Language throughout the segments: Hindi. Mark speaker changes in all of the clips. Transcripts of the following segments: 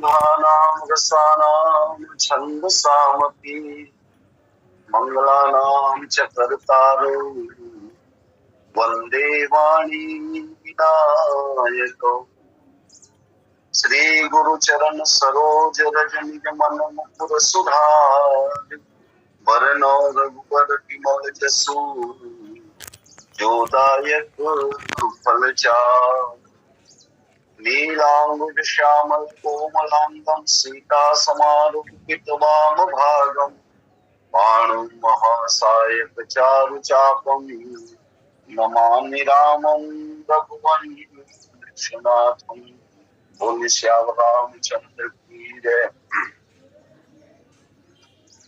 Speaker 1: गन्धानां रसानां छन्दसामपि मंगलानां च कर्तारो वन्दे वाणी विनायकौ। श्री गुरु चरण सरोज रज निज मन मुकुर सुधार बरनौ रघुवर विमल जसु जो दायक फल चार। नीलांबुज श्यामल कोमलांगं सीता समारूपित वाम भागं बाणं महासायक चारु चापं नमामि रामं रघुवंशनाथं। बोल श्याम रामचंद्र की जय।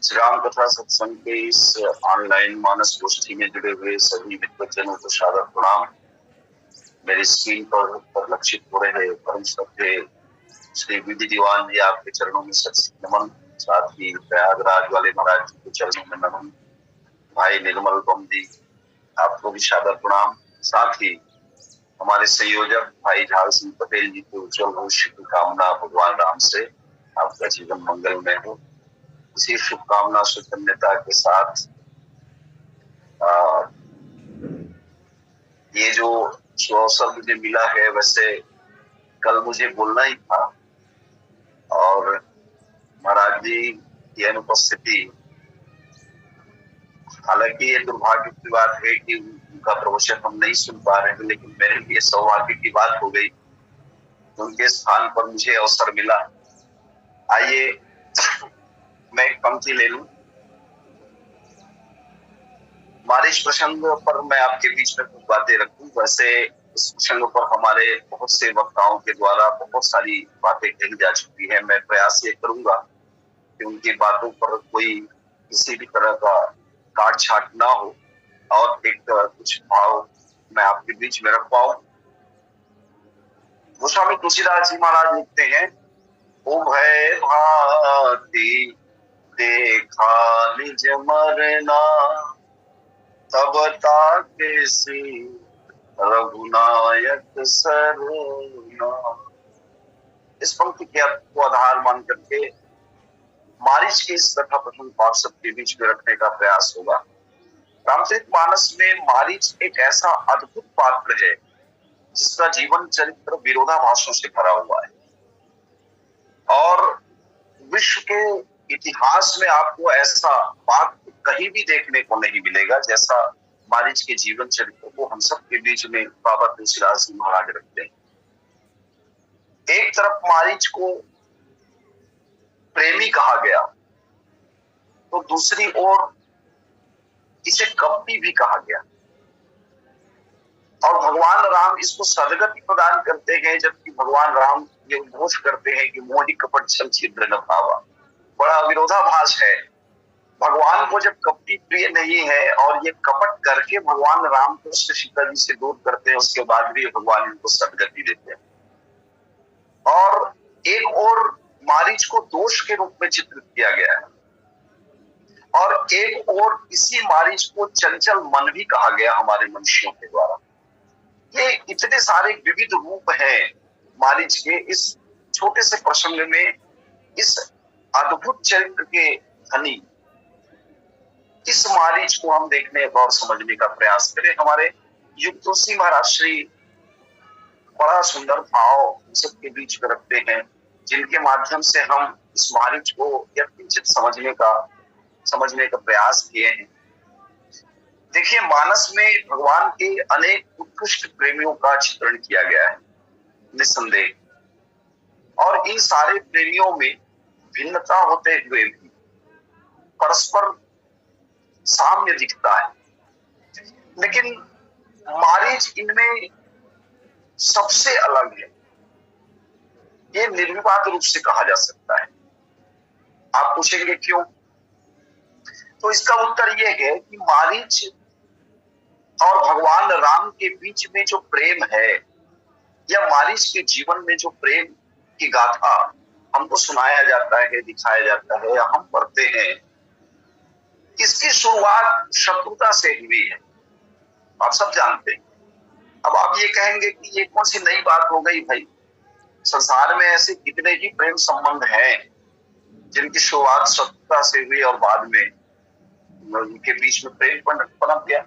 Speaker 1: श्री राम कथा सत्संग के इस ऑनलाइन मानस गोष्ठी में जुड़े हुए सभी विद्वजनों को सादर प्रणाम। मेरी स्क्रीन पर परिलक्षित हो रहे परम श्रद्धेय श्री विधि दीवान जी, आपके चरणों में सत नमन। साथ ही प्रयागराज वाले महाराज जी के चरणों में नमन। भाई निर्मल बम जी, आपको भी सादर प्रणाम। साथ ही हमारे संयोजक भाई झाल सिंह पटेल जी को उज्जवल भविष्य की कामना भगवान राम से आपका जीवन मंगलमय हो। इसी शुभकामना सुकन्यता के साथ ये जो अवसर मुझे मिला है, वैसे कल मुझे बोलना ही था और महाराज जी की अनुपस्थिति, हालांकि ये दुर्भाग्य की बात है कि उनका प्रवचन हम नहीं सुन पा रहे हैं, लेकिन मेरे लिए सौभाग्य की बात हो गई, उनके स्थान पर मुझे अवसर मिला। आइए मैं एक पंक्ति ले लूं। मारिच प्रसंग पर मैं आपके बीच में कुछ बातें रखूं। वैसे इस प्रसंग पर हमारे बहुत से वक्ताओं के द्वारा बहुत सारी बातें कही जा चुकी है। मैं प्रयास ये करूंगा कि उनकी बातों पर कोई किसी भी तरह का काट छाट ना हो और एक कुछ भाव मैं आपके बीच में रख पाऊं। गोस्वामी तुलसीदास जी महाराज लिखते हैं, उभय भांति देखा निज मरना तब ताके सी रघुनायक सरना। इस पंक्ति के अर्थ को आधार मान करके मारिच के इस कथा प्रसंग को आप सबके बीच में रखने का प्रयास होगा। रामचरितमानस में मारिच एक ऐसा अद्भुत पात्र है जिसका जीवन चरित्र विरोधाभासों से भरा हुआ है और विश्व के इतिहास में आपको ऐसा बात कहीं भी देखने को नहीं मिलेगा जैसा मारिच के जीवन चरित्र को हम सब के बीच में बाबा तुलसीदास जी महाराज रखते हैं। एक तरफ मारिच को प्रेमी कहा गया तो दूसरी ओर इसे कपटी भी कहा गया और भगवान राम इसको सदगति प्रदान करते हैं, जबकि भगवान राम ये उद्घोष करते हैं कि मोहि कपट छल छिद्र न भावा। बड़ा विरोधाभास है। भगवान को जब कपटी प्रिय नहीं है और ये कपट करके भगवान राम को सीता जी से दूर करते हैं, उसके बाद भी भगवान इनको सदगति देते हैं। और एक और मारिच को दोष के रूप में चित्रित किया गया है और एक और इसी मारिच को चंचल मन भी कहा गया हमारे मनुष्यों के द्वारा। ये इतने सारे विविध रूप हैं मारिच के इस छोटे से प्रसंग में। इस अद्भुत चरित्र के धनी इस मारिच को हम देखने और समझने का प्रयास करें। हमारे युग तुलसी महाराज श्री बड़ा सुंदर भाव सबके बीच में रखते हैं, जिनके माध्यम से हम इस मारिच को यथेचित समझने का प्रयास किए हैं। देखिए, मानस में भगवान के अनेक उत्कृष्ट प्रेमियों का चित्रण किया गया है निस्संदेह, और इन सारे प्रेमियों में भिन्नता होते हुए भी परस्पर साम्य दिखता है। लेकिन मारिच इनमें सबसे अलग है, ये निर्विवाद रूप से कहा जा सकता है। आप पूछेंगे क्यों? तो इसका उत्तर यह है कि मारिच और भगवान राम के बीच में जो प्रेम है या मारिच के जीवन में जो प्रेम की गाथा हमको सुनाया जाता है, दिखाया जाता है या हम पढ़ते हैं, इसकी शुरुआत शत्रुता से हुई है। आप सब जानते हैं। अब आप ये कहेंगे कि ये कौन सी नई बात हो गई भाई, संसार में ऐसे कितने ही प्रेम संबंध हैं जिनकी शुरुआत शत्रुता से हुई और बाद में उनके बीच में प्रेम पनप गया।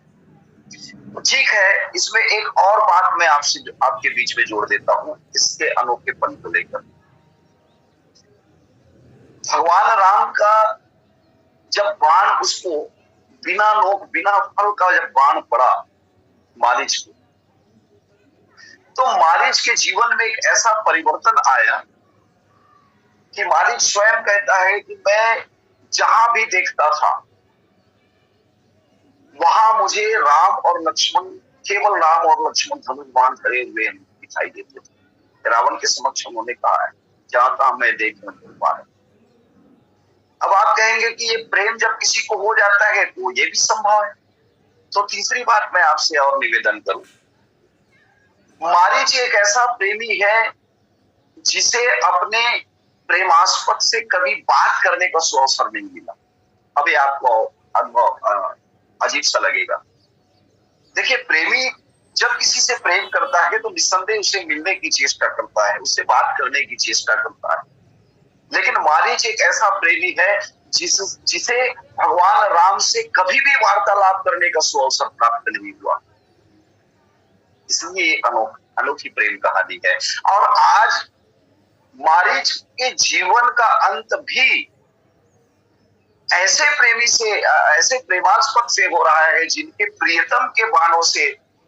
Speaker 1: तो ठीक है, इसमें एक और बात मैं आपके बीच में जोड़ देता हूं इसके अनोखेपन को लेकर। भगवान राम का जब बाण उसको बिना नोक बिना फल का जब बाण पड़ा मारीच को, तो मारीच के जीवन में एक ऐसा परिवर्तन आया कि मारीच स्वयं कहता है कि मैं जहां भी देखता था वहां मुझे राम और लक्ष्मण, केवल राम और लक्ष्मण धनुष बाण धरे हुए दिखाई देते थे। रावण के समक्ष उन्होंने कहा है, जहां तहां मैं देखने को पा रहा। अब आप कहेंगे कि ये प्रेम जब किसी को हो जाता है तो ये भी संभव है। तो तीसरी बात मैं आपसे और निवेदन करूं, मारीच एक ऐसा प्रेमी है जिसे अपने प्रेमास्पद से कभी बात करने का अवसर नहीं मिला। अभी आपको अनुभव अजीब सा लगेगा। देखिए, प्रेमी जब किसी से प्रेम करता है तो निस्संदेह उसे मिलने की चेष्टा करता है, उससे बात करने की चेष्टा करता है। लेकिन मारीच एक ऐसा प्रेमी है जिसे भगवान राम से कभी भी वार्तालाप करने का अवसर प्राप्त नहीं हुआ। इसलिए अनोखी प्रेम कहानी है। और आज मारीच के जीवन का अंत भी ऐसे प्रेमी से, ऐसे प्रेमास्पद से हो रहा है जिनके प्रियतम के बाणों से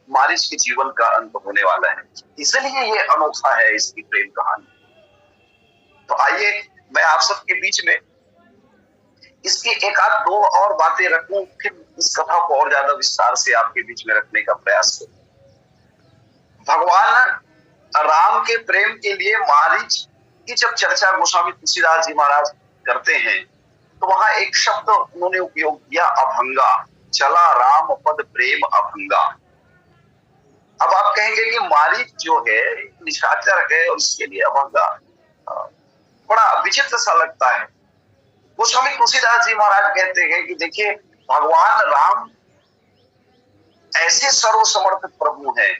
Speaker 1: मारीच के जीवन का अंत होने वाला है। इसलिए ये अनोखा है इसकी प्रेम कहानी। तो आइए मैं आप सबके बीच में इसकी एक आध दो और बातें रखूं, फिर इस कथा को और ज्यादा विस्तार से आपके बीच में रखने का प्रयास करूं। भगवान राम के प्रेम के लिए मारीच की जब चर्चा गोस्वामी तुलसीदास जी महाराज करते हैं तो वहां एक शब्द उन्होंने उपयोग किया, अभंगा। चला राम पद प्रेम अभंगा। अब आप कहेंगे कि मारीच जो है निशाचर है और इसके लिए अभंगा, बड़ा विचित्र सा लगता है। गोस्वामी तुलसीदास जी महाराज कहते हैं कि देखिए, भगवान राम ऐसे सर्वसमर्थ प्रभु हैं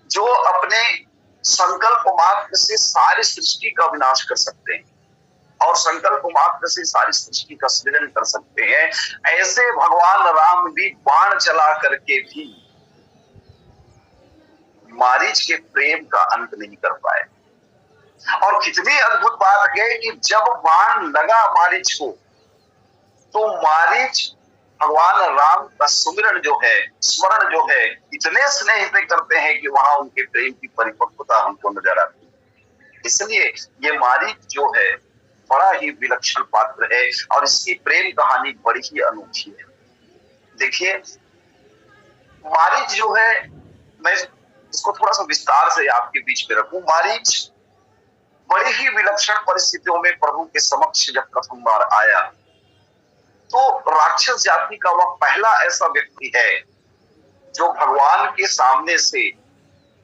Speaker 1: जो अपने संकल्प मात्र से सारी सृष्टि का विनाश कर सकते हैं और संकल्प मात्र से सारी सृष्टि का सृजन कर सकते हैं। ऐसे भगवान राम भी बाण चला करके भी मारीच के प्रेम का अंत नहीं कर पाए। और कितनी अद्भुत बात है कि जब बाण लगा मारीच को तो मारीच भगवान राम का सुमिरन जो है, स्मरण जो है, इतने स्नेह से करते हैं कि वहां उनके प्रेम की परिपक्वता हमको नजर आती है। इसलिए ये मारीच जो है बड़ा ही विलक्षण पात्र है और इसकी प्रेम कहानी बड़ी ही अनूठी है। देखिए, मारीच जो है, मैं इसको थोड़ा सा विस्तार से आपके बीच में रखूं। मारीच बड़ी ही विलक्षण परिस्थितियों में प्रभु के समक्ष जब प्रथम बार आया तो राक्षस जाति का वह पहला ऐसा व्यक्ति है जो भगवान के सामने से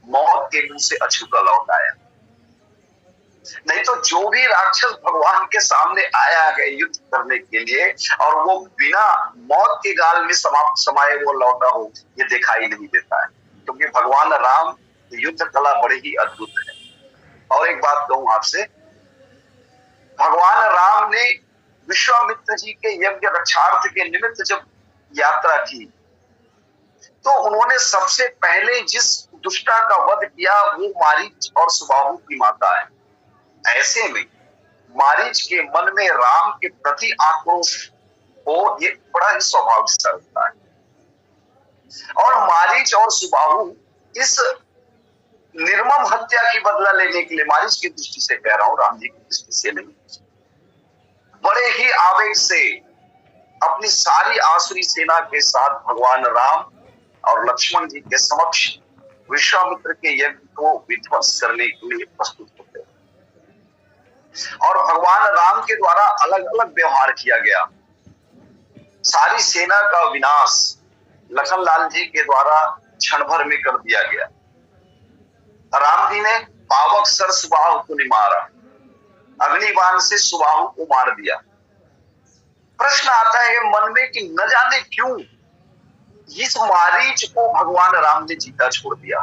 Speaker 1: मौत के मुंह से अछूता लौट आया। नहीं तो जो भी राक्षस भगवान के सामने आया है युद्ध करने के लिए और वो बिना मौत के गाल में समाये वो लौटा हो, ये दिखाई नहीं देता है, क्योंकि भगवान राम युद्ध कला बड़ी ही अद्भुत है। और एक बात कहूं आपसे, भगवान राम ने विश्वामित्र जी के यज्ञ रक्षार्थ के निमित्त जब यात्रा की तो उन्होंने सबसे पहले जिस दुष्टा का वध किया वो मारीच और सुबाहु की माता है। ऐसे में मारीच के मन में राम के प्रति आक्रोश हो, ये बड़ा ही स्वाभाविक सा लगता है। और मारीच और सुबाहु इस निर्मम हत्या की बदला लेने के लिए, मारीच की दृष्टि से कह रहा हूं, राम जी की दृष्टि से नहीं, बड़े ही आवेग से अपनी सारी आसुरी सेना के साथ भगवान राम और लक्ष्मण जी के समक्ष विश्वामित्र के यज्ञ को विध्वंस करने के लिए प्रस्तुत होते हैं। और भगवान राम के द्वारा अलग अलग व्यवहार किया गया। सारी सेना का विनाश लखनलाल जी के द्वारा क्षण भर में कर दिया गया। राम जी ने पावक सर सुबाहु को नहीं मारा, अग्निबाण से सुबाहु को मार दिया। प्रश्न आता है मन में कि न जाने क्यों इस मारीच को भगवान राम ने जीता छोड़ दिया।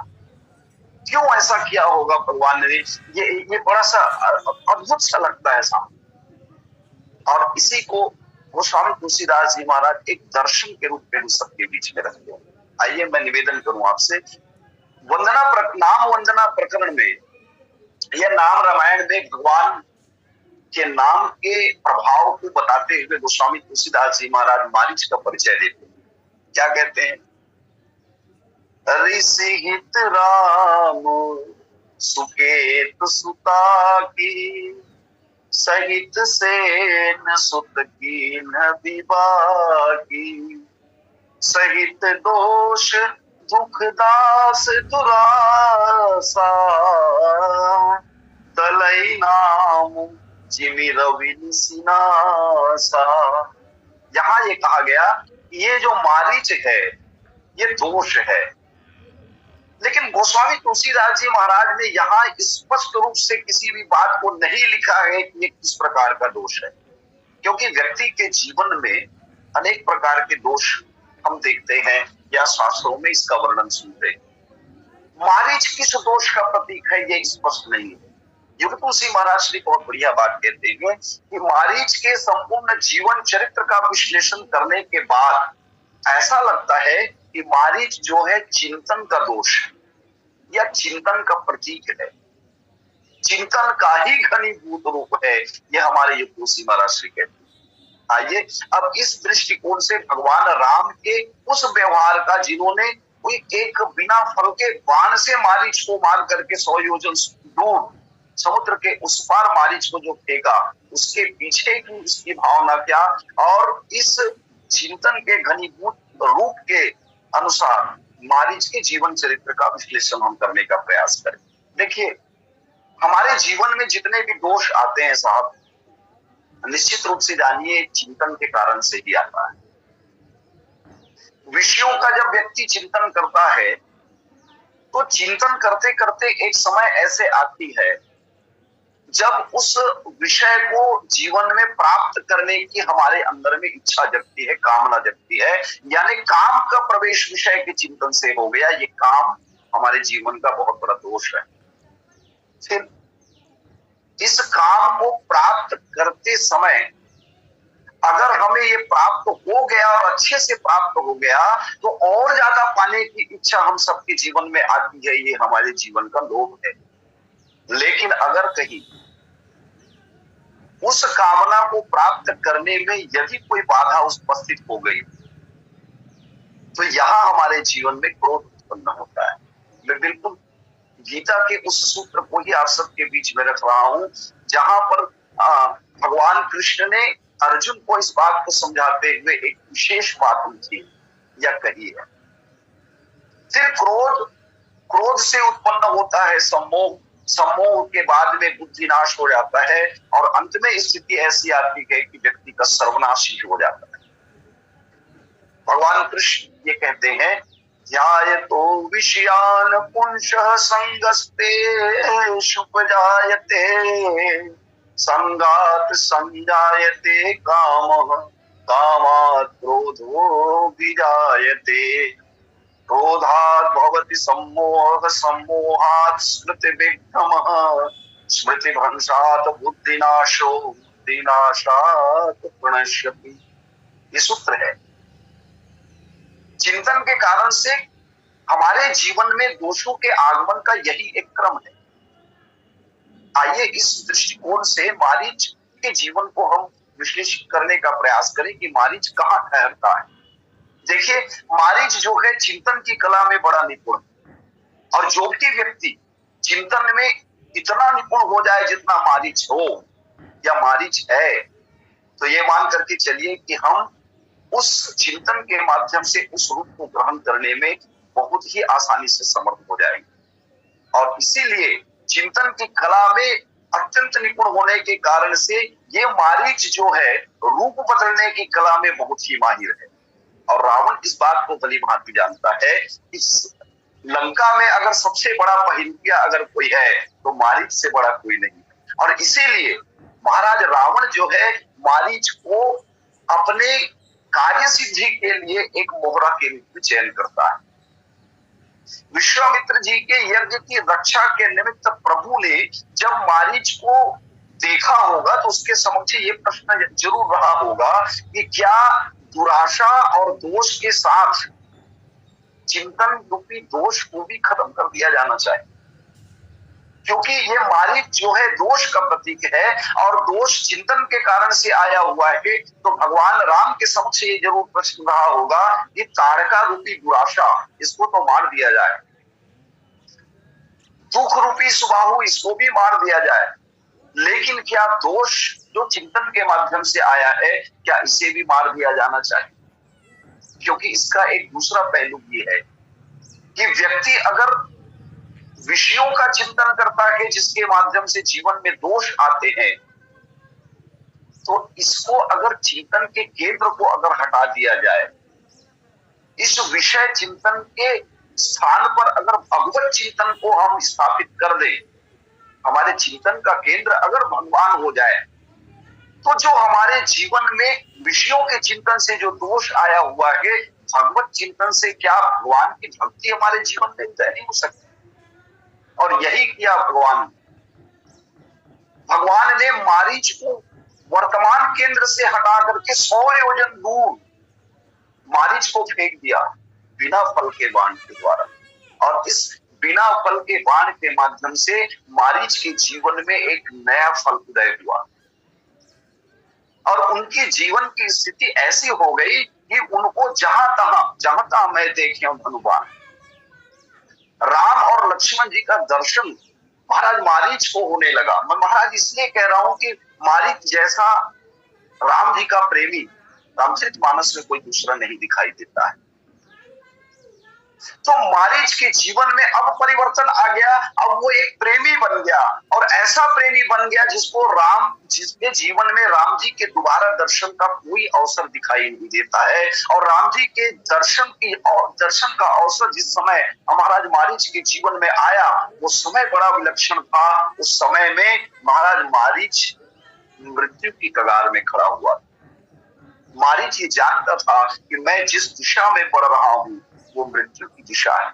Speaker 1: क्यों ऐसा किया होगा भगवान ने, ये बड़ा सा अद्भुत सा लगता है साहब। और इसी को गोस्वामी तुलसीदास जी महाराज एक दर्शन के रूप में हम सबके बीच में रखते हैं। आइए मैं निवेदन करूं आपसे, नाम वंदना प्रकरण में, यह नाम रामायण में भगवान के नाम के प्रभाव को बताते हुए गोस्वामी तुलसीदास जी महाराज मारीच का परिचय देते हैं। क्या कहते हैं? ऋषि हित राम सुकेत सुता की, सहित सेन सुत की विवाह की, सहित दोष दुख दास दुरासा, तलई नाम जिमि रवि सिनासा। यहां ये कहा गया ये जो मारीच है ये दोष है, लेकिन गोस्वामी तुलसीदास जी महाराज ने यहाँ स्पष्ट रूप से किसी भी बात को नहीं लिखा है कि ये किस प्रकार का दोष है, क्योंकि व्यक्ति के जीवन में अनेक प्रकार के दोष हम देखते हैं या शास्त्रों में इसका वर्णन सुनते हैं। मारीच किस दोष का प्रतीक है ये स्पष्ट नहीं है। युग तुलसी महाराज श्री बहुत बढ़िया बात कहते हैं कि मारीच के संपूर्ण जीवन चरित्र का विश्लेषण करने के बाद ऐसा लगता है कि मारीच जो है चिंतन का दोष है या चिंतन का प्रतीक है, चिंतन का ही घनीभूत रूप है, यह हमारे युग तुलसी महाराज श्री कहते हैं। आइए अब इस दृष्टिकोण से भगवान राम के उस व्यवहार का, जिन्होंने एक बिना फल के बाण से मारीच को मार करके 100 योजन दूर समुद्र के उस पार मारीच को जो फेंका, उसके पीछे की उसकी भावना क्या, और इस चिंतन के घनीभूत रूप के अनुसार मारीच के जीवन चरित्र का विश्लेषण हम करने का प्रयास करें। देखिए हमारे जीवन में जितने भी दोष आते हैं साहब, निश्चित रूप से जानिए चिंतन के कारण से ही आता है। विषयों का जब व्यक्ति चिंतन करता है तो चिंतन करते करते एक समय ऐसे आती है जब उस विषय को जीवन में प्राप्त करने की हमारे अंदर में इच्छा जगती है, कामना जगती है, यानी काम का प्रवेश विषय के चिंतन से हो गया। ये काम हमारे जीवन का बहुत बड़ा दोष है। फिर इस काम को प्राप्त करते समय अगर हमें ये प्राप्त हो गया और अच्छे से प्राप्त हो गया तो और ज्यादा पाने की इच्छा हम सबके जीवन में आती है, ये हमारे जीवन का लोभ है। लेकिन अगर कहीं उस कामना को प्राप्त करने में यदि कोई बाधा उपस्थित हो गई तो यहां हमारे जीवन में क्रोध उत्पन्न होता है। मैं बिल्कुल गीता के उस सूत्र को ही आप सबके बीच में रख रहा हूं जहां पर भगवान कृष्ण ने अर्जुन को इस बात को समझाते हुए एक विशेष बात लिखी या कही है। फिर क्रोध से उत्पन्न होता है सम्मोह, सम्मोह के बाद में बुद्धिनाश हो जाता है और अंत में स्थिति ऐसी आती है कि व्यक्ति का सर्वनाश ही हो जाता है। भगवान कृष्ण ये कहते हैं, ध्यायतो विषयान पुंसः संगस्ते शुपजायते, संगात संजायते कामः, कामात् क्रोधो विजायते, क्रोधात् भवति सम्मोहः, सम्मोहात् स्मृतिविभ्रमः, स्मृतिभ्रंशात् बुद्धिनाशो, बुद्धिनाशात् प्रणश्यति। ये सूत्र है। चिंतन के कारण से हमारे जीवन में दोषों के आगमन का यही एक क्रम है। आइए इस दृष्टिकोण से मारीच के जीवन को हम विश्लेषण करने का प्रयास करें कि मारीच कहाँ ठहरता है। देखिए मारीच जो है चिंतन की कला में बड़ा निपुण, और जो भी व्यक्ति चिंतन में इतना निपुण हो जाए जितना मारीच हो या मारीच है, तो ये मान करके चलिए कि हम उस चिंतन के माध्यम से उस रूप को ग्रहण करने में बहुत ही आसानी से समर्थ हो जाएंगे। और इसीलिए चिंतन की कला में अत्यंत निपुण होने के कारण से ये मारीच जो है रूप बदलने की कला में बहुत ही माहिर है। और रावण इस बात को भली भांति जानता है, इस लंका में अगर सबसे बड़ा पहिलकिया अगर कोई है तो मारीच से बड़ा कोई नहीं। और इसीलिए महाराज रावण जो है मारीच को अपने कार्य सिद्धि के लिए एक मोहरा के रूप में चयन करता है। विश्वामित्र जी के यज्ञ की रक्षा के निमित्त प्रभु ने जब मारीच को देखा होगा तो उसके समक्ष ये प्रश्न जरूर रहा होगा कि क्या दुराशा और दोष के साथ चिंतन रूपी दोष को भी खत्म कर दिया जाना चाहिए, क्योंकि ये मारीच जो है दोष का प्रतीक है और दोष चिंतन के कारण से आया हुआ है। तो भगवान राम के समक्ष ये जरूर प्रश्न रहा होगा कि तारका रूपी दुराशा इसको तो मार दिया जाए, दुख रूपी सुबाहु इसको भी मार दिया जाए, लेकिन क्या दोष जो चिंतन के माध्यम से आया है क्या इसे भी मार दिया जाना चाहिए? क्योंकि इसका एक दूसरा पहलू भी है कि व्यक्ति अगर विषयों का चिंतन करता है जिसके माध्यम से जीवन में दोष आते हैं, तो इसको अगर चिंतन के केंद्र को अगर हटा दिया जाए, इस विषय चिंतन के स्थान पर अगर भगवत चिंतन को हम स्थापित कर दें, हमारे चिंतन का केंद्र अगर भगवान हो जाए, तो जो हमारे जीवन में विषयों के चिंतन से जो दोष आया हुआ है, भगवत चिंतन से क्या भगवान की भक्ति हमारे जीवन में उदय नहीं हो सकती? और यही किया भगवान ने मारीच को वर्तमान केंद्र से हटा करके 100 योजन दूर मारीच को फेंक दिया बिना फल के बाण के द्वारा, और इस बिना फल के बाण के माध्यम से मारीच के जीवन में एक नया फल उदय हुआ और उनकी जीवन की स्थिति ऐसी हो गई कि उनको जहां तहां मैं देखे धनुबाण, राम और लक्ष्मण जी का दर्शन महाराज मारीच को होने लगा। मैं महाराज इसलिए कह रहा हूं कि मारीच जैसा राम जी का प्रेमी रामचरितमानस में कोई दूसरा नहीं दिखाई देता है। तो मारीच के जीवन में अब परिवर्तन आ गया, अब वो एक प्रेमी बन गया और ऐसा प्रेमी बन गया जिसके जीवन में राम जी के दोबारा दर्शन का कोई अवसर दिखाई नहीं देता है। और राम जी के दर्शन का अवसर जिस समय महाराज मारीच के जीवन में आया, वो समय बड़ा विलक्षण था। उस समय में महाराज मारीच मृत्यु की कगार में खड़ा हुआ। मारीच ये जानता था कि मैं जिस दिशा में बढ़ रहा हूं वो मृत्यु की दिशा है।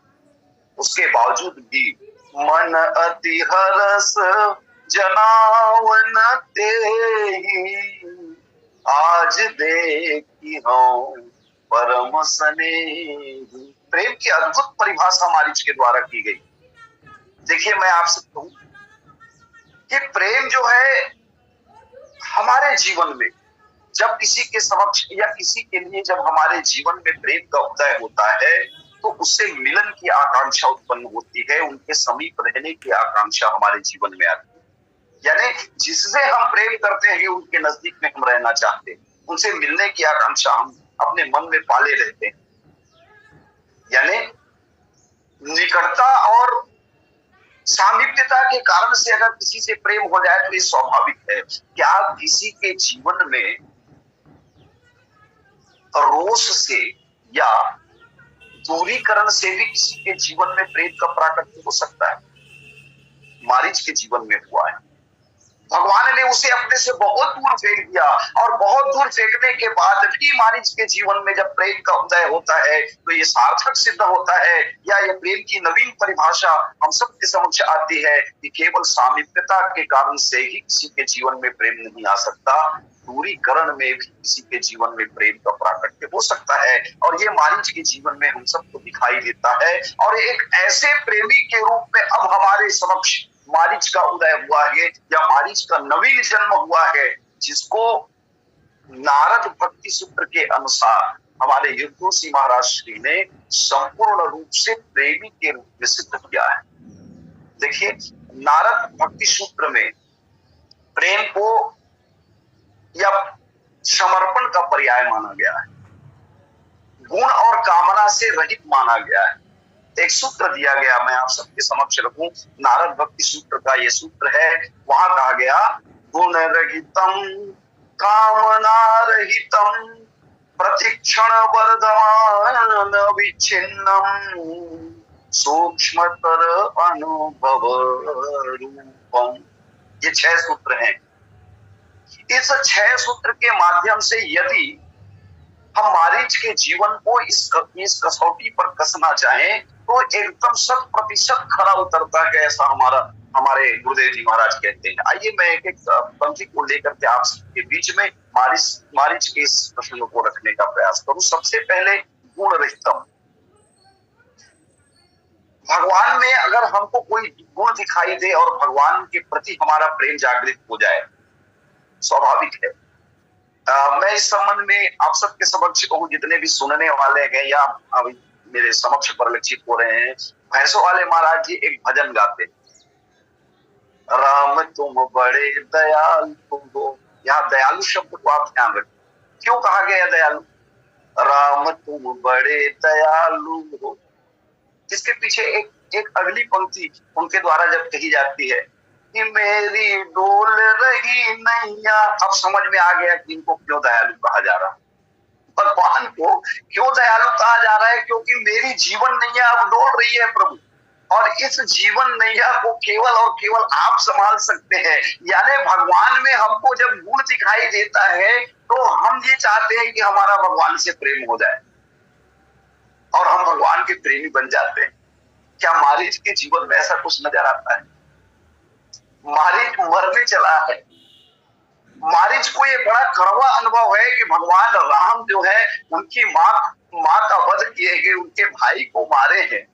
Speaker 1: उसके बावजूद भी मन अति हरस जनावन तेहि, आज देखी हूं परम स्नेही। प्रेम की अद्भुत परिभाषा मारीच के द्वारा की गई। देखिए, मैं आपसे कहूं कि प्रेम जो है हमारे जीवन में जब किसी के समक्ष या किसी के लिए जब हमारे जीवन में प्रेम का उदय होता है, तो उससे मिलन की आकांक्षा उत्पन्न होती है, उनके समीप रहने की आकांक्षा हमारे जीवन में आती है। यानी जिससे हम प्रेम करते हैं उनके नजदीक में हम रहना चाहते हैं, उनसे मिलने की आकांक्षा हम अपने मन में पाले रहते हैं। यानी निकटता और सामीप्यता के कारण से अगर किसी से प्रेम हो जाए तो ये स्वाभाविक है। क्या किसी के जीवन में रोष से या दूरीकरण से भी किसी के जीवन में प्रेम का प्राकट्य हो सकता है? मारीच के जीवन में हुआ है। भगवान ने उसे अपने से बहुत दूर फेंक दिया और बहुत दूर फेंकने के बाद भी मारीच के जीवन में जब प्रेम का उदय होता है तो ये सार्थक सिद्ध होता है, या ये प्रेम की नवीन परिभाषा हम सबके समक्ष आती है कि केवल सामीप्यता के कारण से ही किसी के जीवन में प्रेम नहीं आ सकता, दूरीकरण में भी किसी के जीवन में प्रेम का प्राकट्य हो सकता है। और ये मारीच के जीवन में हम सबको दिखाई देता है। और एक ऐसे प्रेमी के रूप में अब हमारे समक्ष मारीच का उदय हुआ है, या मारीच का नवीन जन्म हुआ है, जिसको नारद भक्ति सूत्र के अनुसार हमारे युद्धोसी महाराज श्री ने संपूर्ण रूप से प्रेमी के रूप में सिद्ध किया है। देखिए, नारद भक्ति सूत्र में प्रेम को या समर्पण का पर्याय माना गया है, गुण और कामना से रहित माना गया है। एक सूत्र दिया गया, मैं आप सबके समक्ष रखूं, नारद भक्ति सूत्र का ये सूत्र है। वहां कहा गया, गुण रहितम कामना रहितम प्रतिक्षण वर्धमान विच्छिन्नम सूक्ष्मतर अनुभव रूपम। ये 6 सूत्र हैं। इस 6 सूत्र के माध्यम से यदि हम मारीच के जीवन को इस कसौटी पर कसना चाहें तो एकदम 100% खरा उतरता है, ऐसा हमारे गुरुदेव जी महाराज कहते हैं। आइए मैं एक एक पंक्ति को लेकर के आप सबके बीच में मारीच के इस प्रश्न को रखने का प्रयास करूं। सबसे पहले गुण रहितम। भगवान में अगर हमको कोई गुण दिखाई दे और भगवान के प्रति हमारा प्रेम जागृत हो जाए, स्वाभाविक है। मैं इस संबंध में आप सबके समक्ष कहूं, जितने भी सुनने वाले हैं या अभी मेरे समक्ष परिलक्षित हो रहे हैं, भैंसों वाले महाराज जी एक भजन गाते, राम तुम बड़े दयालु हो। यहाँ दयालु शब्द को आप ध्यान रखें, क्यों कहा गया दयालु? राम तुम बड़े दयालु हो। इसके पीछे एक अगली पंक्ति उनके द्वारा जब कही जाती है कि मेरी डोल रही नैया, अब समझ में आ गया कि इनको क्यों दयालु कहा जा रहा है। भगवान को क्यों दयालु कहा जा रहा है? क्योंकि मेरी जीवन नैया अब डोल रही है प्रभु, और इस जीवन नैया को केवल और केवल आप संभाल सकते हैं। यानी भगवान में हमको जब गुण दिखाई देता है तो हम ये चाहते हैं कि हमारा भगवान से प्रेम हो जाए और हम भगवान के प्रेमी बन जाते हैं। क्या मारीच के जीवन में ऐसा कुछ नजर आता है? मारीच मरने चला है। मारीच को ये बड़ा कड़वा अनुभव है कि भगवान राम जो है उनकी माँ का वध किए गए, उनके भाई को मारे हैं,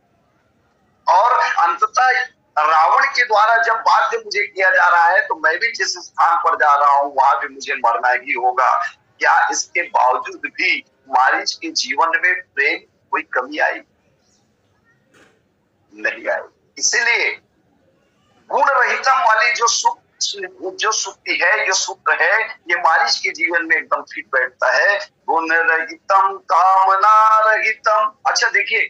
Speaker 1: और अंततः रावण के द्वारा जब बाध्य मुझे किया जा रहा है तो मैं भी जिस स्थान पर जा रहा हूं वहां भी मुझे मरना ही होगा। क्या इसके बावजूद भी मारीच के जीवन में प्रेम कोई कमी आई? नहीं आई। इसलिए गुण रहितम वाली जो सुक्ति है, जो सूत्र है, ये मारीच के जीवन में एकदम फिट बैठता है। गुण रहितम कामना रहितम। अच्छा देखिए,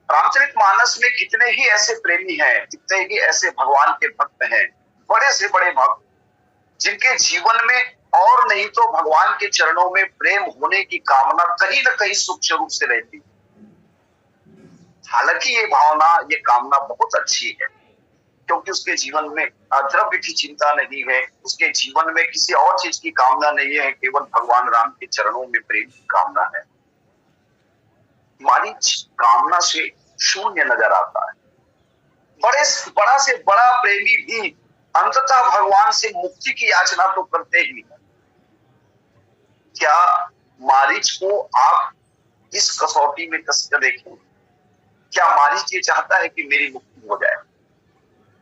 Speaker 1: रामचरितमानस में कितने ही ऐसे प्रेमी हैं, कितने ही ऐसे भगवान के भक्त हैं, बड़े से बड़े भक्त, जिनके जीवन में और नहीं तो भगवान के चरणों में प्रेम होने की कामना कहीं न कहीं सूक्ष्म रूप से रहती। हालांकि ये भावना, ये कामना बहुत अच्छी है, क्योंकि उसके जीवन में द्रव्य की चिंता नहीं है, उसके जीवन में किसी और चीज की कामना नहीं है, केवल भगवान राम के चरणों में प्रेम की कामना है। मारीच कामना से शून्य नजर आता है। बड़ा से बड़ा प्रेमी भी अंततः भगवान से मुक्ति की याचना तो करते ही है। क्या मारीच को आप इस कसौटी में कस कर देखें? क्या मारीच ये चाहता है कि मेरी मुक्ति हो जाए?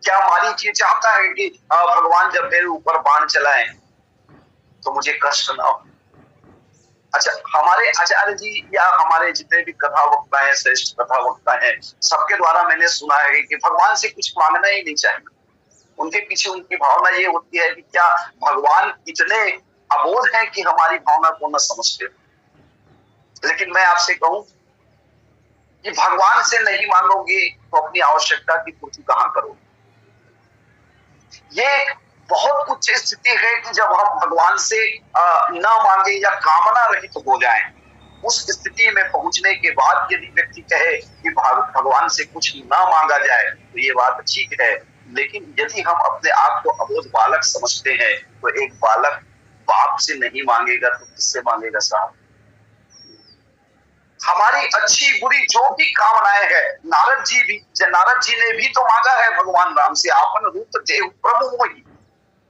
Speaker 1: क्या मारीच ये चाहता है कि भगवान जब मेरे ऊपर बाण चलाएं तो मुझे कष्ट ना हो? अच्छा, हमारे आचार्य जी या हमारे जितने भी कथा वक्ता हैं, श्रेष्ठ कथा वक्ता हैं, सबके द्वारा मैंने सुना है कि भगवान से कुछ मांगना ही नहीं चाहिए। उनके पीछे उनकी भावना ये होती है कि क्या भगवान इतने अबोध हैं कि हमारी भावना को न समझते। लेकिन मैं आपसे कहूं कि भगवान से नहीं मांगोगे तो अपनी आवश्यकता की पूर्ति कहां करोगे? ये बहुत उच्च स्थिति है कि जब हम भगवान से न मांगे या कामना रहित हो जाएं। उस स्थिति में पहुंचने के बाद यदि व्यक्ति कहे कि भगवान से कुछ न मांगा जाए तो ये बात ठीक है, लेकिन यदि हम अपने आप को अबोध बालक समझते हैं तो एक बालक बाप से नहीं मांगेगा तो किससे मांगेगा साहब? हमारी अच्छी बुरी जो भी कामनाएं हैं, नारद जी ने भी तो मांगा है भगवान राम से, आपन रूप देव प्रभु मोहि।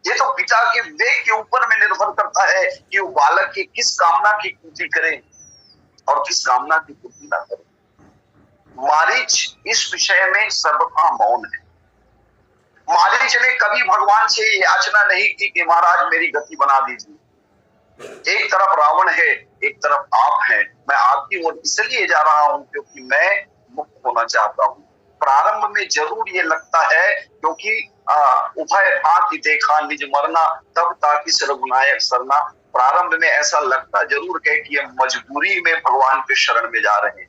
Speaker 1: ये तो पिता के विवेक के ऊपर में निर्भर करता है कि वो बालक की किस कामना की पूर्ति करे और किस कामना की पूर्ति ना करे। मारीच इस विषय में सर्वथा मौन है। मारीच ने कभी भगवान से याचना नहीं की कि महाराज मेरी गति बना दीजिए। एक तरफ रावण है, एक तरफ आप हैं, मैं आपकी ओर इसलिए जा रहा हूं क्योंकि मैं मुक्त होना चाहता हूं। प्रारंभ में जरूर ये लगता है, क्योंकि उभय भांति देखा निज मरना, तब ताकि रघुनायक सरना। प्रारंभ में ऐसा लगता जरूर है कि हम मजबूरी में भगवान के शरण में जा रहे हैं,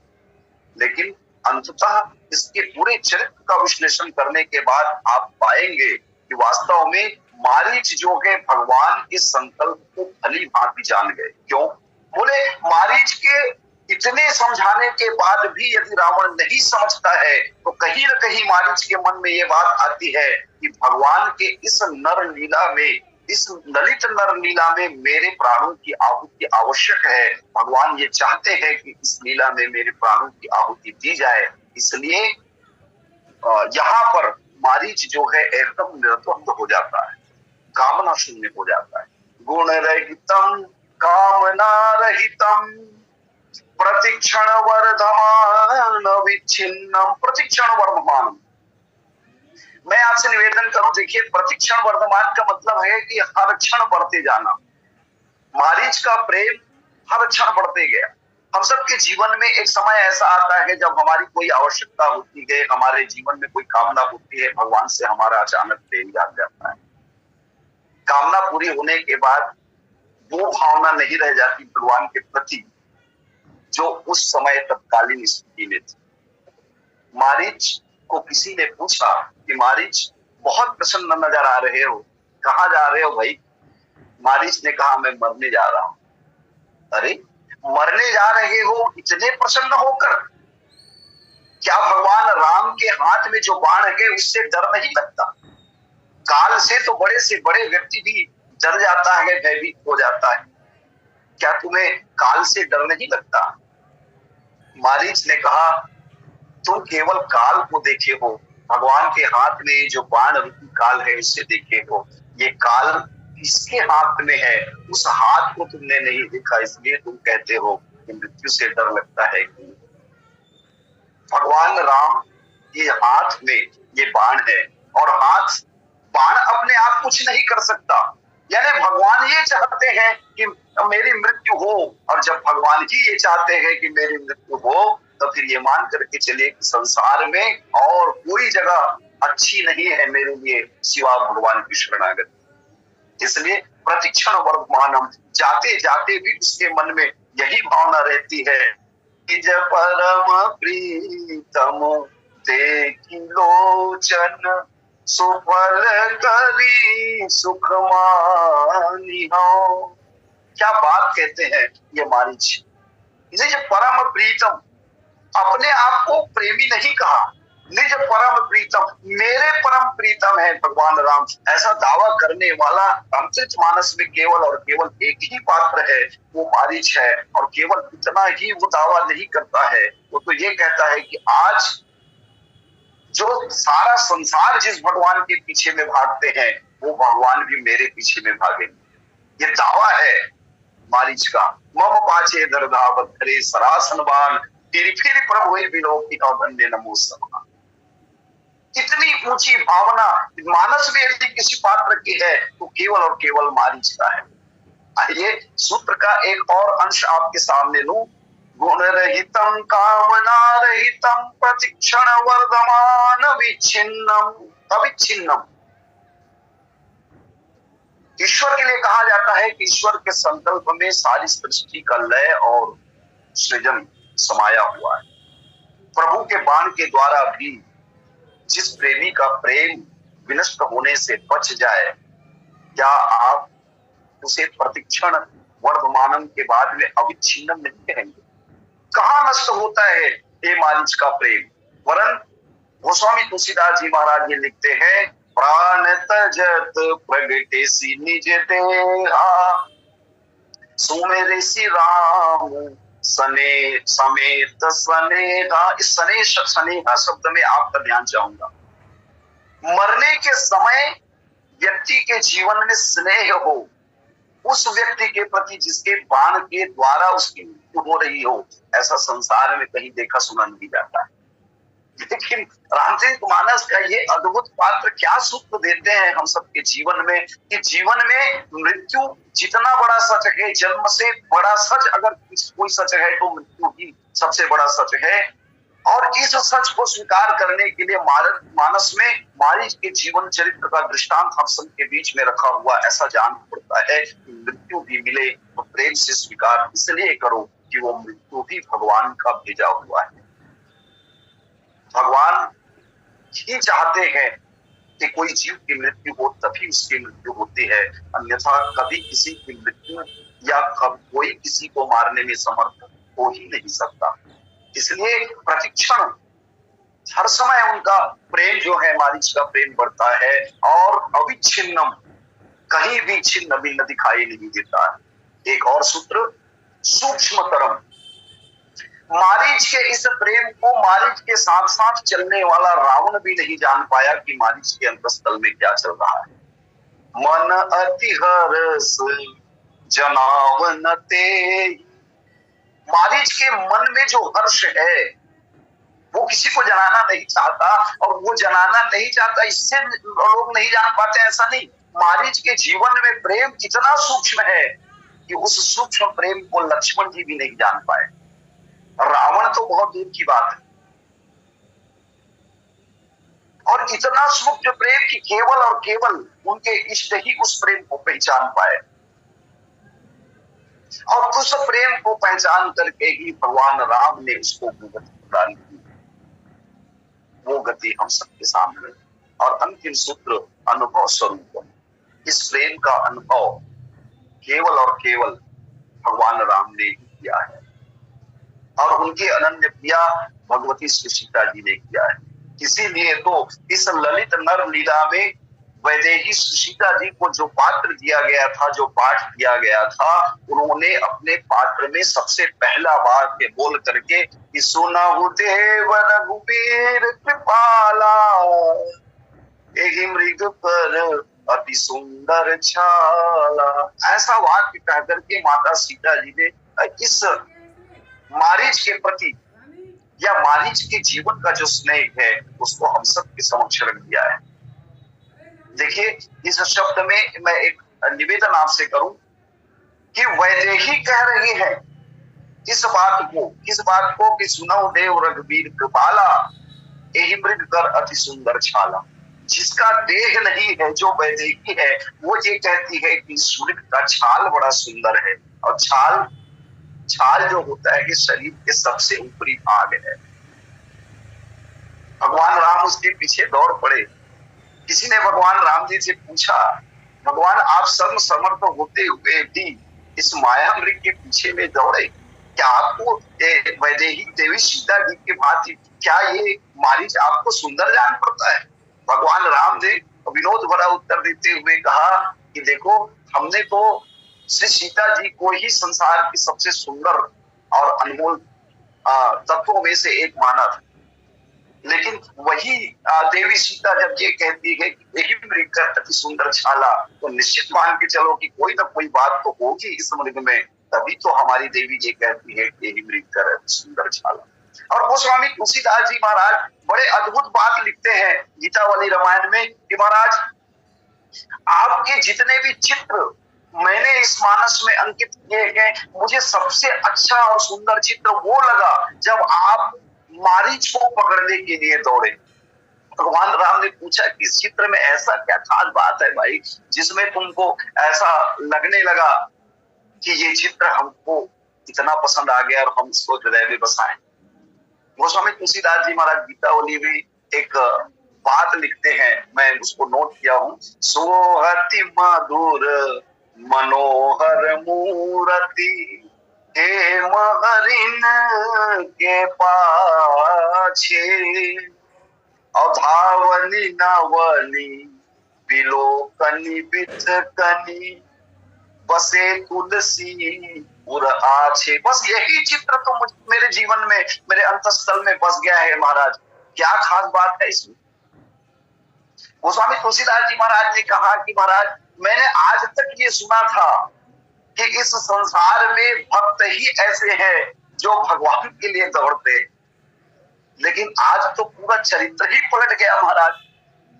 Speaker 1: लेकिन अंततः इसके पूरे चरित्र का विश्लेषण करने के बाद आप पाएंगे कि वास्तव में मारीच जो है भगवान के संकल्प को भली भांति जान गए। क्यों? बोले मारीच के इतने समझाने के बाद भी यदि रावण नहीं समझता है तो कहीं न कहीं मारीच के मन में ये बात आती है कि भगवान के इस नर लीला में, इस ललित नर लीला में मेरे प्राणों की आहुति आवश्यक है। भगवान ये चाहते हैं कि इस लीला में मेरे प्राणों की आहुति दी जाए, इसलिए यहाँ पर मारीच जो है एकदम निर्द्वंद हो जाता है, कामना शून्य हो जाता है। गुण रहितम कामना रहितम प्रतिक्षण वर्धमान विच्छिन्नम। प्रतिक्षण वर्धमान, मैं आपसे निवेदन करूं, देखिए प्रतिक्षण वर्धमान का मतलब है कि हर क्षण बढ़ते जाना। मारीच का प्रेम हर क्षण बढ़ते गया। हम सबके जीवन में एक समय ऐसा आता है जब हमारी कोई आवश्यकता होती है, हमारे जीवन में कोई कामना होती है, भगवान से हमारा अचानक प्रेम जाग जाता है। कामना पूरी होने के बाद वो भावना नहीं रह जाती भगवान के प्रति जो उस समय तत्कालीन स्थिति में थी। मारीच को किसी ने पूछा कि मारीच बहुत प्रसन्न नजर आ रहे हो, कहाँ जा रहे हो भाई? मारीच ने कहा मैं मरने जा रहा हूं। अरे मरने जा रहे हो इतने प्रसन्न होकर? क्या भगवान राम के हाथ में जो बाण है उससे डर नहीं लगता? काल से तो बड़े से बड़े व्यक्ति भी डर जाता है, भयभीत हो जाता है। क्या तुम्हें काल से डर नहीं लगता? मारीच ने कहा तुम केवल काल को देखे हो, भगवान के हाथ में जो बाण रूपी काल है उससे देखे हो। ये काल किसके हाथ में है उस हाथ को तुमने नहीं देखा, इसलिए तुम कहते हो कि मृत्यु से डर लगता है। कि भगवान राम के हाथ में ये बाण है और हाथ बाण अपने आप कुछ नहीं कर सकता। यानी भगवान ये चाहते हैं कि मेरी मृत्यु हो, और जब भगवान ही ये चाहते हैं कि मेरी मृत्यु हो तो फिर ये मान करके चलिए कि संसार में और कोई जगह अच्छी नहीं है मेरे लिए सिवा भगवान की शरणागति। इसलिए प्रतिक्षण वर्धमानम, जाते जाते भी उसके मन में यही भावना रहती है कि जब परम प्रीतम देखी लोचन सुफल करी सुख मानी हो। क्या बात कहते हैं ये मारीच। निज परम प्रीतम, अपने आप को प्रेमी नहीं कहा, निज परम प्रीतम, मेरे परम प्रीतम है भगवान राम, ऐसा दावा करने वाला रामचरितमानस में केवल और केवल एक ही पात्र है, वो मारीच है। और केवल इतना ही वो दावा नहीं करता है, वो तो ये कहता है कि आज जो सारा संसार जिस भगवान के पीछे में भागते हैं वो भगवान भी मेरे पीछे में भागेंगे। ये दावा है मारीच का। मम पाचे दरदावत धरे सरासन बाण, फिर प्रभु विलोकी धन्य नमो समा। इतनी ऊंची भावना मानस में यदि किसी पात्र की है तो केवल और केवल मारीच का है। आइए सूत्र का एक और अंश आपके सामने लूं। गुण रहितम कामना रहितम प्रतिक्षण वर्धमान विच्छिन्नम अविच्छिन्नम। ईश्वर के लिए कहा जाता है कि ईश्वर के संकल्प में सारी सृष्टि का लय और सृजन समाया हुआ है। प्रभु के बाण के द्वारा भी जिस प्रेमी का प्रेम विनष्ट होने से बच जाए, क्या आप उसे प्रतिक्षण वर्धमानम के बाद में अविच्छिन्नम नहीं कहेंगे? कहाँ नष्ट होता है ये मारीच का प्रेम? वरन गोस्वामी तुलसीदास जी महाराज ये लिखते हैं, प्राण तजत प्रगटे सी निज देहा सुमेरे सी राम सने समेत स्नेहा। इस स्नेहा शब्द में आपका ध्यान चाहूंगा। मरने के समय व्यक्ति के जीवन में स्नेह हो उस व्यक्ति के प्रति जिसके बाण के द्वारा उसकी मृत्यु हो रही हो, ऐसा संसार में कहीं देखा सुना नहीं जाता है। लेकिन रामचरितमानस का ये अद्भुत पात्र क्या सूत्र देते हैं हम सबके जीवन में कि जीवन में मृत्यु जितना बड़ा सच है, जन्म से बड़ा सच अगर कोई सच है तो मृत्यु ही सबसे बड़ा सच है। और इस सच को स्वीकार करने के लिए मानस में मारीच के जीवन चरित्र का दृष्टांत हम सब के बीच में रखा हुआ। ऐसा जान पड़ता है कि मृत्यु भी मिले तो प्रेम से स्वीकार इसलिए करो कि वो मृत्यु भी भगवान का भेजा हुआ है। भगवान ही चाहते हैं कि कोई जीव की मृत्यु हो तभी उसकी मृत्यु होती है, अन्यथा कभी किसी की मृत्यु या कोई किसी को मारने में समर्थ हो ही नहीं सकता। इसलिए प्रतिक्षण हर समय उनका प्रेम जो है मारीच का प्रेम बढ़ता है और अविच्छिन्नम, कहीं भी छिन्न भिन्न दिखाई नहीं देता है। एक और सूत्र सूक्ष्मतरम, मारीच के इस प्रेम को मारीच के साथ साथ चलने वाला रावण भी नहीं जान पाया कि मारीच के अंतस्थल में क्या चल रहा है। मन अति हर्ष जनावन ते, मारीच के मन में जो हर्ष है वो किसी को जनाना नहीं चाहता, और वो जनाना नहीं चाहता इससे लोग नहीं जान पाते ऐसा नहीं। मारीच के जीवन में प्रेम कितना सूक्ष्म है कि उस सूक्ष्म प्रेम को लक्ष्मण जी भी नहीं जान पाए, रावण तो बहुत दूर की बात है। और इतना सूक्ष्म प्रेम कि केवल और केवल उनके इष्ट ही उस प्रेम को पहचान पाए, और उस प्रेम को पहचान करके ही भगवान राम ने उसको गति प्रदान की। वो गति हम सबके सामने, और अंतिम सूत्र अनुभव स्वरूप। इस प्रेम का अनुभव केवल और केवल भगवान राम ने ही किया है, और उनकी अनन्य प्रिया भगवती श्री सीता जी ने किया है। इसीलिए तो इस ललित नर लीला में वैदेही सीता जी को जो पात्र दिया गया था, जो पाठ दिया गया था, उन्होंने अपने पात्र में सबसे पहला बार के बोल करके कि सुनहु देव रघुबीर कृपाला, एहि मृग पर अति सुंदर छाला, ऐसा वाक्य कह करके माता सीता जी ने इस मारीच के प्रति या मारीच के जीवन का जो स्नेह है उसको हम सबके समक्ष रख दिया है। देखिए, इस शब्द में मैं एक निवेदन आपसे करूं कि वैदेही कह रही है इस बात को कि सुनो देव रघुबीर कृपाला, एहि मृग कर अति सुंदर छाला। जिसका देह नहीं है, जो वैदेही है, वो ये कहती है कि इस मृग का छाल बड़ा सुंदर है, और छाल जो होता है कि शरीर के सबसे ऊपरी भाग है। भगवान राम उसके पीछे दौड़ पड़े। किसी ने भगवान राम जी से पूछा, भगवान आप सर्व समर्थ होते हुए भी इस माया मृग के पीछे में दौड़े, क्या आपको वैदेही देवी सीता जी के भांति क्या ये मारीच आपको सुंदर जान पड़ता है? भगवान राम ने विनोद भरा उत्तर देते हुए कहा कि देखो, हमने तो श्री सीता जी को ही संसार की सबसे सुंदर और अनमोल तत्वों में से एक माना था, लेकिन वही देवी सीता जब ये कहती है कि यही मृग का अति सुंदर छाला, तो निश्चित मान के चलो कि कोई ना कोई बात तो होगी इस मृग में, तभी तो हमारी देवी ये कहती है कि यही मृग का अति सुंदर छाला। और गोस्वामी तुलसीदास जी महाराज बड़े अद्भुत बात लिखते हैं गीतावली रामायण में कि महाराज, आपके जितने भी चित्र मैंने इस मानस में अंकित किए हैं, मुझे सबसे अच्छा और सुंदर चित्र वो लगा जब आप मारीच को पकड़ने के लिए दौड़े। भगवान राम ने पूछा कि इस चित्र में ऐसा क्या खास बात है भाई, जिसमें तुमको ऐसा लगने लगा कि ये चित्र हमको इतना पसंद आ गया और हम इसको हृदय में बसाएं। गोस्वामी तुलसीदास जी महाराज गीतावली में एक बात लिखते हैं, मैं उसको नोट किया हूं। सोहति मधुर मनोहर मूर्ति, हे महरिन के पाछे, अधावनी नवनी बिलोकनी बिथकनी, बसे तुलसी उर आछे। बस यही चित्र तो मेरे जीवन में, मेरे अंतस्थल में बस गया है महाराज। क्या खास बात है इसमें? गोस्वामी तुलसीदास जी महाराज ने कहा कि महाराज, मैंने आज तक ये सुना था कि इस संसार में भक्त ही ऐसे हैं जो भगवान के लिए दौड़ते हैं, लेकिन आज तो पूरा चरित्र ही पलट गया महाराज।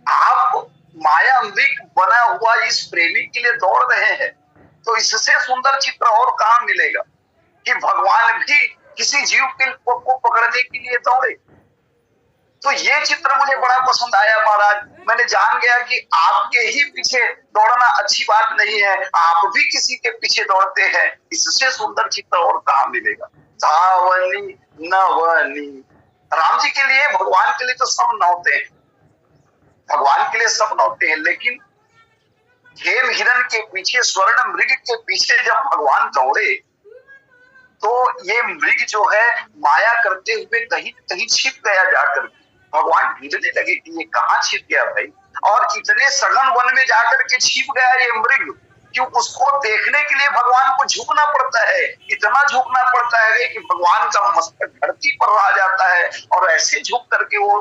Speaker 1: आप माया मृग बना हुआ इस प्रेमी के लिए दौड़ रहे हैं, तो इससे सुंदर चित्र और कहां मिलेगा कि भगवान भी किसी जीव को पकड़ने के लिए दौड़े। तो ये चित्र मुझे बड़ा पसंद आया महाराज। मैंने जान गया कि आपके ही पीछे दौड़ना अच्छी बात नहीं है, आप भी किसी के पीछे दौड़ते हैं, इससे सुंदर चित्र और कहां मिलेगा। धावनी नवनी, राम जी के लिए, भगवान के लिए तो सब नौते हैं, भगवान के लिए सब नौते हैं, लेकिन हेम हिरण के पीछे, स्वर्ण मृग के पीछे जब भगवान दौड़े तो ये मृग जो है माया करते हुए कहीं कहीं छिप गया जाकर। भगवान ढूंढने लगे कि ये कहाँ छिप गया भाई, और इतने सघन वन में जाकर के छिप गया ये मृग क्यों उसको देखने के लिए भगवान को झुकना पड़ता है, इतना झुकना पड़ता है कि भगवान का मस्तक धरती पर रह जाता है और ऐसे झुक करके वो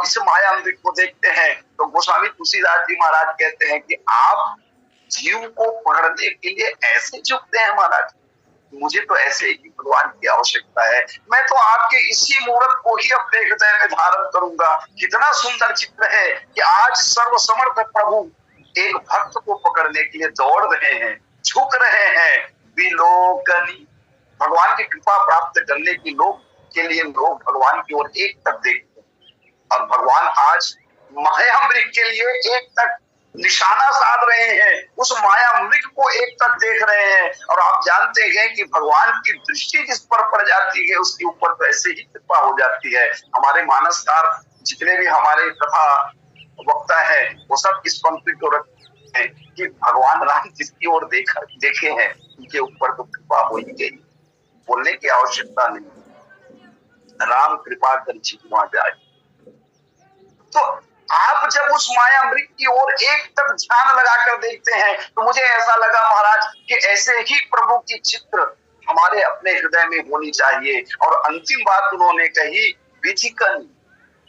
Speaker 1: इस मायामृग को देखते हैं। तो गोस्वामी तुलसीदास जी महाराज कहते हैं कि आप जीव को पकड़ने के लिए ऐसे झुकते हैं महाराज, मुझे तो ऐसे ही भगवान की आवश्यकता है, मैं तो आपके इसी मूर्त को ही अपने हृदय में धारण करूंगा। कितना सुंदर चित्र है कि आज सर्वसमर्थ प्रभु एक भक्त को पकड़ने के लिए दौड़ रहे हैं, झुक रहे हैं। विलोकनी, भगवान की कृपा प्राप्त करने की लोग के लिए लोग भगवान की ओर एक तक देखते हैं और भगवान आज मायामृग के लिए एक तक निशाना साध रहे हैं, उस मायामृग को एक तक देख रहे हैं। और आप जानते हैं कि भगवान की दृष्टि जिस पर पड़ जाती है उसके ऊपर तो ऐसे ही कृपा हो जाती है। हमारे मानसकार जितने भी हमारे कथा वक्ता है वो सब इस पंक्ति को रखते हैं कि भगवान राम जिसकी ओर देखे हैं उनके ऊपर तो कृपा हो ही गई, बोलने की आवश्यकता नहीं। राम कृपा कर छिपा जाए। तो आप जब उस मायामृग की ओर एक तक ध्यान लगाकर देखते हैं तो मुझे ऐसा लगा महाराज कि ऐसे ही प्रभु की चित्र हमारे अपने हृदय में होनी चाहिए। और अंतिम बात उन्होंने कही, विधिकन,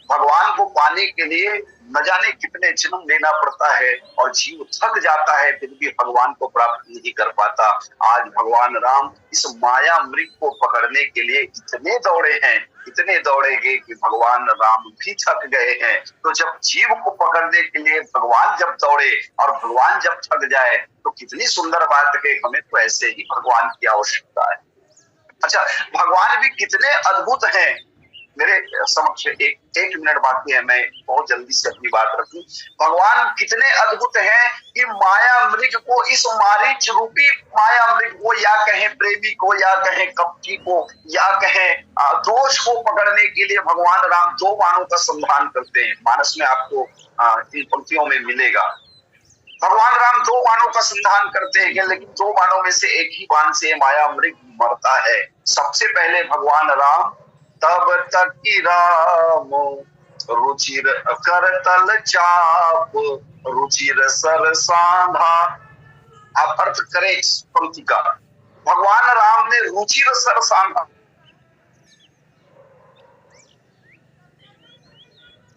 Speaker 1: भगवान को पाने के लिए न जाने कितने जन्म लेना पड़ता है और जीव थक जाता है फिर भी भगवान को प्राप्त नहीं कर पाता। आज भगवान राम इस माया मृग को पकड़ने के लिए इतने दौड़े हैं, इतने दौड़ेंगे कि भगवान राम भी थक गए हैं। तो जब जीव को पकड़ने के लिए भगवान जब दौड़े और भगवान जब थक जाए तो कितनी सुंदर बात है, हमें तो ऐसे ही भगवान की आवश्यकता है। अच्छा, भगवान भी कितने अद्भुत हैं। मेरे समक्ष एक मिनट बाकी है, मैं बहुत जल्दी से अपनी बात रखूं। भगवान कितने अद्भुत हैं कि माया मृग को, इस मारीच रूपी माया मृग को, या कहें प्रेमी को, या कहें कपटी को, या कहें दोष को पकड़ने के लिए भगवान राम 2 बाणों का संधान करते हैं। मानस में आपको इन पंक्तियों में मिलेगा। भगवान राम 2 बाणों का संधान करते हैं, लेकिन 2 बाणों में से एक ही बाण से माया मृग मरता है। सबसे पहले भगवान राम, तब तक की राम रुचिर करतल चाप, रुचिर सर सांधा। आप अर्थ करें इस पंक्ति का। भगवान राम ने रुचिर सर सांधा